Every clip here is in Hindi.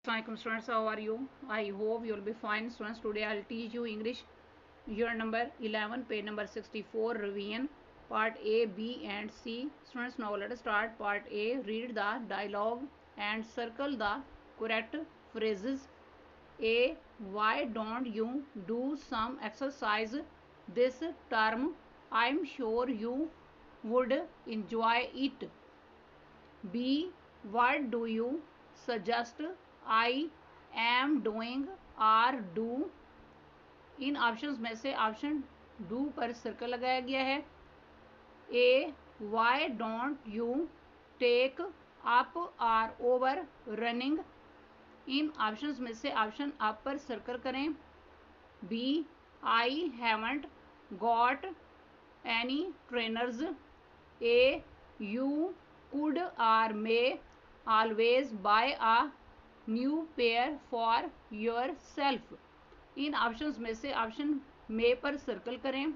Assalamualaikum students, how are you? I hope you will be fine students. Today I will teach you English year number 11 page number 64 revision part A, B and C. Students, now let us start part A. Read the dialogue and circle the correct phrases. A. Why don't you do some exercise this term? I'm sure you would enjoy it. B. What do you suggest I am doing or do? इन ऑप्शंस में से ऑप्शन डू पर सर्कल लगाया गया है. A. Why don't you take up or over running. इन ऑप्शंस में से ऑप्शन अप पर सर्कल करें. B. I haven't got any trainers. A. You could or may always buy a new pair for yourself. In options में से ऑप्शन मे पर सर्कल करें.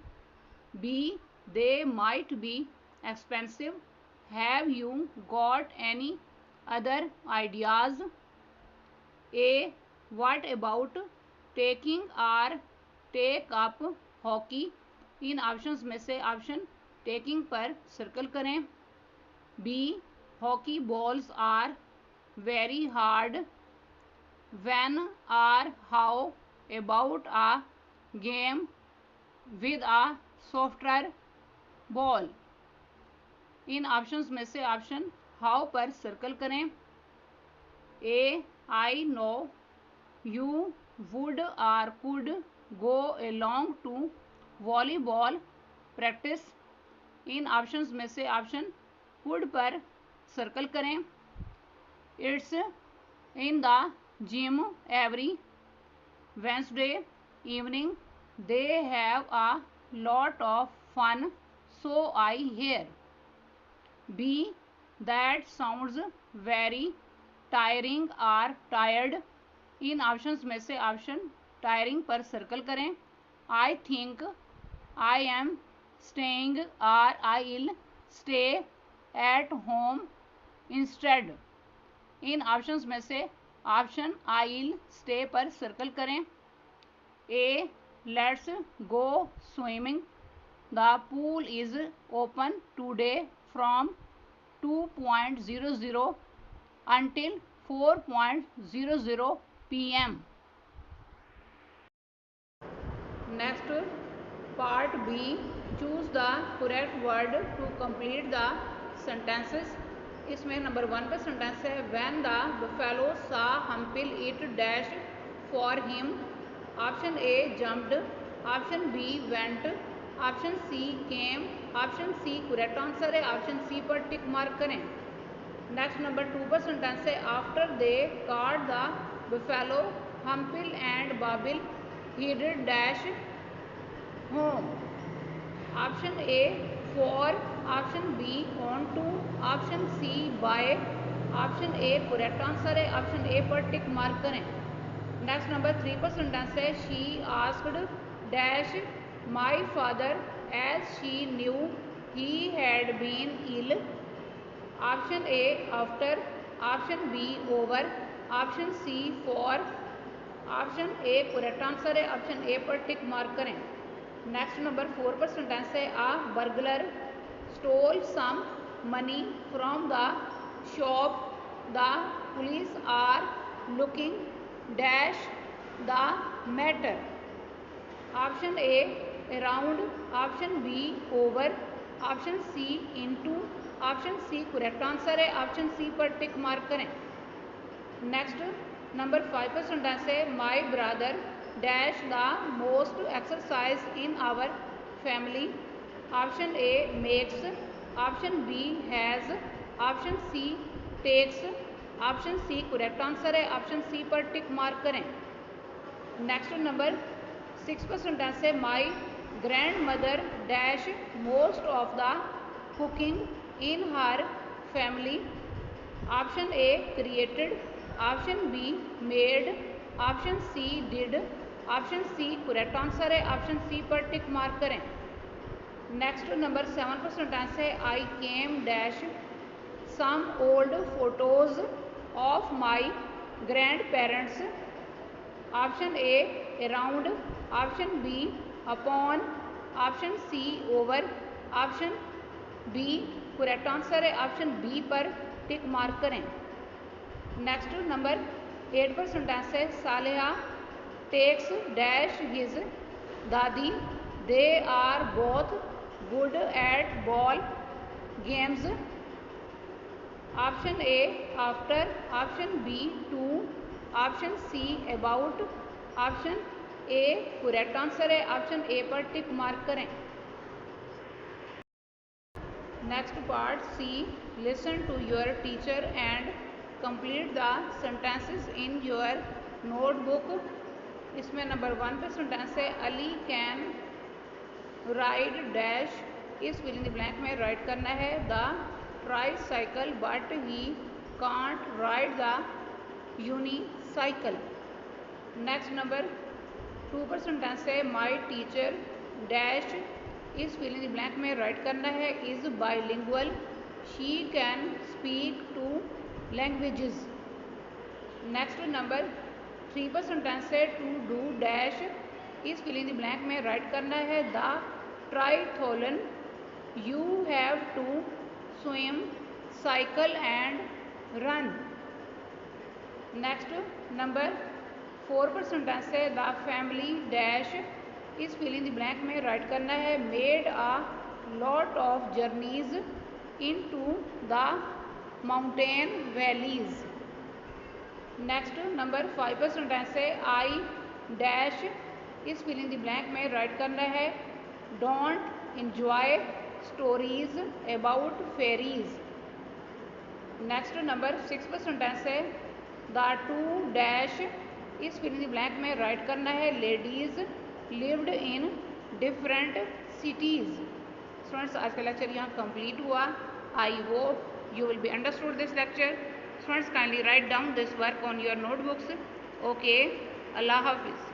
B. they might be expensive. have you got any other ideas? A. what about taking or take up hockey? In options में से ऑप्शन टेकिंग पर सर्कल करें. B. hockey balls are very hard. When or how about a game with a softer ball? In options में से ऑप्शन हाउ पर सर्कल करें. A. I know you would or could go along to volleyball practice. इन ऑप्शंस में से ऑप्शन वुड पर सर्कल करें. It's in the gym every Wednesday evening. They have a lot of fun so I hear. B. That sounds very tiring or tired. इन ऑप्शंस में से ऑप्शन टायरिंग पर सर्कल करें. I think I am staying or I will stay at home instead. इन ऑप्शंस में से ऑप्शन आई विल स्टे पर सर्कल करें. A. Let's go swimming. The pool is open today from 2:00 until 4:00 p.m. Next, part B. Choose the correct word to complete the sentences. इसमें नंबर 1 पे सेंटेंस है. When the buffalo saw Humpill it dashed for him. Option A jumped, option B went, option C came, option C correct answer है. ऑप्शन सी पर टिक मार्क करें. नेक्स्ट नंबर 2 पर सेंटेंस है. After they caught the buffalo Humpill and Babil he did dash home. Option A for, option B on to, option C by, option A correct answer है. ऑप्शन ए पर टिक मार्क करें. नेक्स्ट नंबर 3 पर सेंटेंस है. She asked dash my father as she knew he had been ill. Option A after, option B over, option C for, option A correct answer है. ऑप्शन ए पर टिक मार्क करें. नेक्स्ट नंबर 4 पर सेंटेंस है. आ burglar stole some money from the shop. The police are looking dash the matter. Option A around, option B over, option C into, option C correct answer है. ऑप्शन सी पर टिक मार्क करें. नेक्स्ट नंबर 5 पर सेंटेंस है. My brother dash the most exercise in our family. Option A makes, option B has, option C takes, option C correct answer है. ऑप्शन सी पर टिक मार्क करें. नेक्स्ट नंबर 6 पर सेंटेंस है. My grandmother dash most of the cooking in her family. Option A created, option B made, option C did, option C correct answer है. ऑप्शन सी पर टिक मार्क करें. नेक्स्ट नंबर 7 पर सेंटेंस है. I came dash some old photos of my grandparents. Option A, around. Option B, upon. Option C, over. Option B correct answer है ऑप्शन बी पर टिक मार्क करें। नेक्स्ट नंबर 8 पर सेंटेंस है सालेहा टेक्स डैश हिज दादी they are both good at ball games. Option A after, option B to, option C about, option A correct answer है ऑप्शन ए पर टिक मार्क करें। Next part C listen to your teacher and complete the sentences in your notebook. इसमें नंबर 1 पे सेंटेंस है अली कैन राइड डैश, इस फिल इन द ब्लैंक में राइट करना है the tricycle but he can't ride the unicycle. Next number 2 पर सेंटेंस है माई टीचर डैश, इस फिल इन द ब्लैंक में राइट करना है is bilingual, she can speak two languages. Next number 3 पर सेंटेंस है टू डू डैश, इस फिल इन द ब्लैंक में राइट करना है the triathlon, you have to swim cycle and run. Next number 4 पर सेंटेंस है द फैमिली डैश, इस फिल इन द ब्लैंक में राइट करना है made a lot of journeys into the mountain valleys. Next number 5 पर सेंटेंस है आई डैश, इस फिल इन द ब्लैंक में राइट करना है don't enjoy stories about fairies. Next number 6 पर सेंटेंस है द टू डैश, इस फिल इन द ब्लैंक में राइट करना है ladies lived in different cities. Students आज का लेक्चर यहाँ कंप्लीट हुआ। I hope you will be understood this lecture. Students kindly write down this work on your notebooks. Okay, Allah Hafiz.